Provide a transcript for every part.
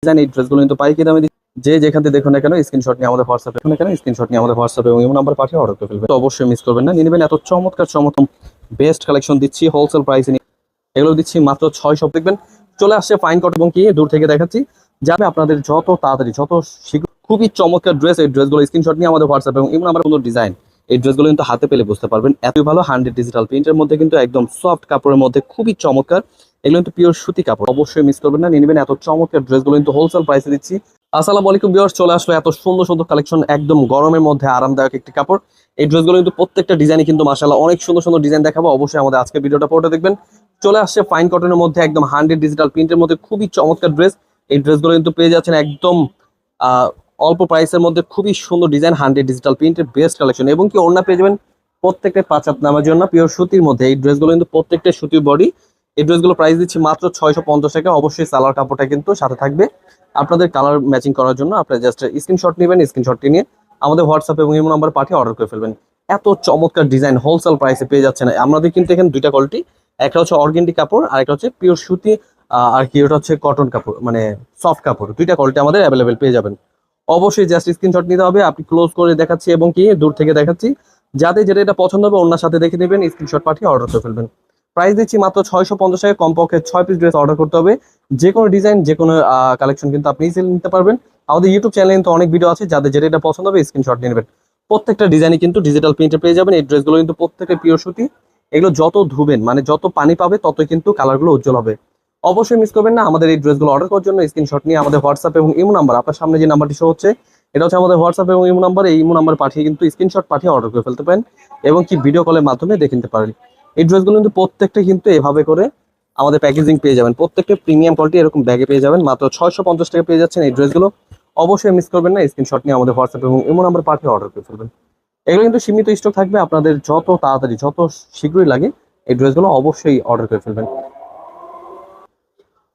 Design এই ড্রেসগুলো কিন্তু পাইকারি দামে যে যেখান থেকে দেখুন না কেন স্ক্রিনশট নিয়ে আমাদের হোয়াটসঅ্যাপে দেখুন না কেন স্ক্রিনশট নিয়ে আমাদের হোয়াটসঅ্যাপে এবং নাম্বার পাঠিয়ে অর্ডার করে ফেলবেন। তো অবশ্যই মিস করবেন না, নিয়ে নেবেন এত চমৎকার চমৎকার বেস্ট কালেকশন দিচ্ছি হোলসেল প্রাইসে, এগুলো দিচ্ছি মাত্র 600। দেখবেন চলে আসছে ফাইন কট এবং কি দূর থেকে দেখাচ্ছি যাবে আপনাদের যত তাড়াতাড়ি যত শীঘ্র। খুবই চমৎকার ড্রেস, এই ড্রেসগুলো স্ক্রিনশট নিয়ে আমাদের হোয়াটসঅ্যাপে এবং আমার সুন্দর ডিজাইন এই ড্রেসগুলো কিন্তু হাতে পেলে বুঝতে পারবেন এতই ভালো। 100 ডিজিটাল প্রিন্টের মধ্যে কিন্তু একদম সফট কাপড়ের মধ্যে খুবই চমৎকার, এগুলো কিন্তু পিওর সুতি কাপড়। অবশ্যই মিস করবেন না, নিয়ে নেবেন এত চমৎকার ড্রেসগুলো কিন্তু হোলসেল প্রাইসে দিচ্ছি। আসসালামু আলাইকুম ভিউয়ার্স, চলে আসলো এত সুন্দর সুন্দর কালেকশন, একদম গরমের মধ্যে আরামদায়ক একটি কাপড়। এই ড্রেসগুলো কিন্তু প্রত্যেকটা ডিজাইনই কিন্তু মাশাআল্লাহ অনেক সুন্দর সুন্দর ডিজাইন দেখাবো, অবশ্যই আমাদের আজকে ভিডিওটা পুরোটা দেখবেন। চলে আসছে ফাইন কটনের মধ্যে একদম 100 ডিজিটাল প্রিন্টের মধ্যে খুবই চমৎকার ড্রেস। এই ড্রেসগুলো কিন্তু পেয়ে যাচ্ছেন একদম অল্প প্রাইসের মধ্যে, খুবই সুন্দর ডিজাইন, 100 ডিজিটাল প্রিন্টের বেস্ট কালেকশন এবং কি ওড়না পেয়ে যাবেন প্রত্যেকটা 5 হাত নামার জন্য পিওর সুতির মধ্যে। এই ড্রেসগুলো কিন্তু প্রত্যেকটা সুতির বডি। এই ড্রেসগুলো প্রাইস দিচ্ছি মাত্র 650 টাকা। অবশ্যই সালোয়ার কাপড়টা কিন্তু সাথে থাকবে আপনাদের কালার ম্যাচিং করার জন্য। আপনারা জাস্ট স্ক্রিনশট নেবেন, স্ক্রিনশটটি নিয়ে আমাদের হোয়াটসঅ্যাপ এবং ইমো নাম্বার পাঠিয়ে অর্ডার করে ফেলবেন। এত চমৎকার ডিজাইন হোলসেল প্রাইসে পেয়ে যাচ্ছেন। আমাদের কিন্তু এখানে দুইটা কোয়ালিটি, একটা হচ্ছে অর্গেন্ডি কাপড় আর একটা হচ্ছে পিওর সুতি, আর কি ওটা হচ্ছে কটন কাপড় মানে সফট কাপড়। দুইটা কোয়ালিটি আমাদের অ্যাভেলেবেল পেয়ে যাবেন। অবশ্যই জাস্ট স্ক্রিনশট নিতে হবে, আপনি ক্লোজ করে দেখাচ্ছি এবং কি দূর থেকে দেখাচ্ছি, যাতে যেটা এটা পছন্দ হবে ওনার সাথে দেখে নেবেন, স্ক্রিনশট পাঠিয়ে অর্ডার করে ফেলবেন। প্রাইস দিচ্ছি মাত্র 650 টাকা। কমপক্ষে 6 পিস ড্রেস অর্ডার করতে হবে। যে কোনো ডিজাইন যে কোনো কালেকশন কিন্তু আপনি ইজিলি নিতে পারবেন। আমাদের ইউটিউব চ্যানেলে কিন্তু অনেক ভিডিও আছে, যাদের যেটা এটা পছন্দ হবে স্ক্রিনশট নিয়ে নেবেন। প্রত্যেকটা ডিজাইনই কিন্তু ডিজিটাল প্রিন্টে পেয়ে যাবেন। এই ড্রেসগুলো কিন্তু প্রত্যেকটা পিওর সুতি, এগুলো যত ধুবেন মানে যত পানি পাবে ততই কিন্তু কালারগুলো উজ্জ্বল হবে। অবশ্যই মিস করবেন না, আমাদের এই ড্রেসগুলো অর্ডার করার জন্য স্ক্রিনশট নিয়ে আমাদের হোয়াটসঅ্যাপ এবং ইমো নাম্বার, আপনার সামনে যে নাম্বারটি শো হচ্ছে এটা হচ্ছে আমাদের হোয়াটসঅ্যাপ এবং ইমো নাম্বার। এই ইমো নাম্বার পাঠিয়ে কিন্তু স্ক্রিনশট পাঠিয়ে অর্ডার করে ফেলতে পারেন এবং কি ভিডিও কলের মাধ্যমে দেখে নিতে পারেন। এই ড্রেসগুলো কিন্তু প্রত্যেকটা কিন্তু এভাবে করে আমাদের প্যাকেজিং পেয়ে যাবেন, প্রত্যেকটা প্রিমিয়াম কোয়ালিটি এরকম ব্যাগে পেয়ে যাবেন। মাত্র 650 টাকা পেয়ে যাচ্ছেন এই ড্রেসগুলো। অবশ্যই মিস করবেন না, স্ক্রিনশট নিয়ে আমাদের হোয়াটসঅ্যাপ এবং ইমো নাম্বার পাঠিয়ে অর্ডার করে ফেলবেন। এগুলো কিন্তু সীমিত স্টক থাকবে, আপনাদের যত তাড়াতাড়ি যত শীঘ্রই লাগে এই ড্রেসগুলো অবশ্যই অর্ডার করে ফেলবেন।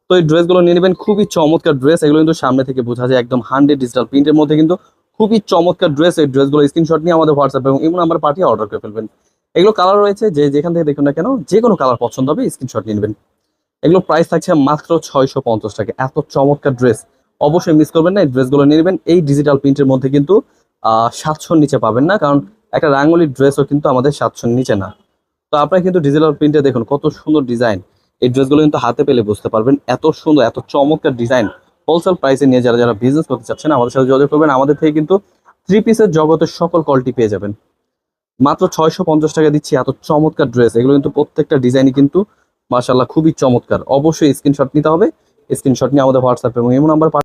তো এই ড্রেসগুলো নিয়ে নেবেন, খুবই চমৎকার ড্রেস। এগুলো কিন্তু সামনে থেকে বোঝা যায় একদম 100 ডিজিটাল প্রিন্টের মধ্যে কিন্তু খুবই চমৎকার ড্রেস। এই ড্রেসগুলো স্ক্রিনশট নিয়ে আমাদের হোয়াটসঅ্যাপ এবং ইমো নাম্বার পাঠিয়ে অর্ডার করে ফেলবেন। এগুলো কালার রয়েছে, যে যেখান থেকে দেখুন না কেন যে কোনো কালার পছন্দ হবে স্ক্রিনশট নিয়ে নেবেন। এগুলো প্রাইস থাকছে মাত্র 650 টাকা। এত চমৎকার ড্রেস, অবশ্যই মিস করবেন না, এই ড্রেসগুলো নিয়ে নেবেন। এই ডিজিটাল প্রিন্টের মধ্যে কিন্তু 700 নিচে পাবেন না, কারণ একটা রাঙ্গুলির ড্রেসও কিন্তু আমাদের 700 নিচে না। তো আপনারা কিন্তু ডিজিটাল প্রিন্টে দেখুন কত সুন্দর ডিজাইন। এই ড্রেসগুলো কিন্তু হাতে পেলে বুঝতে পারবেন এত সুন্দর এত চমৎকার ডিজাইন। হোলসেল প্রাইসে নিয়ে যারা যারা বিজনেস করতে চাচ্ছেন আমাদের সাথে যোগাযোগ করবেন। আমাদের থেকে কিন্তু 3 পিসের জগতের সকল কোয়ালিটি পেয়ে যাবেন। মাত্র 650 টাকা দিচ্ছি এত চমৎকার ড্রেস। এগুলো কিন্তু প্রত্যেকটা ডিজাইনই কিন্তু মাশাআল্লাহ খুবই চমৎকার। অবশ্যই স্ক্রিনশট নিতে হবে, স্ক্রিনশট নিয়ে আমাদের হোয়াটসঅ্যাপ এবং ইমো নাম্বার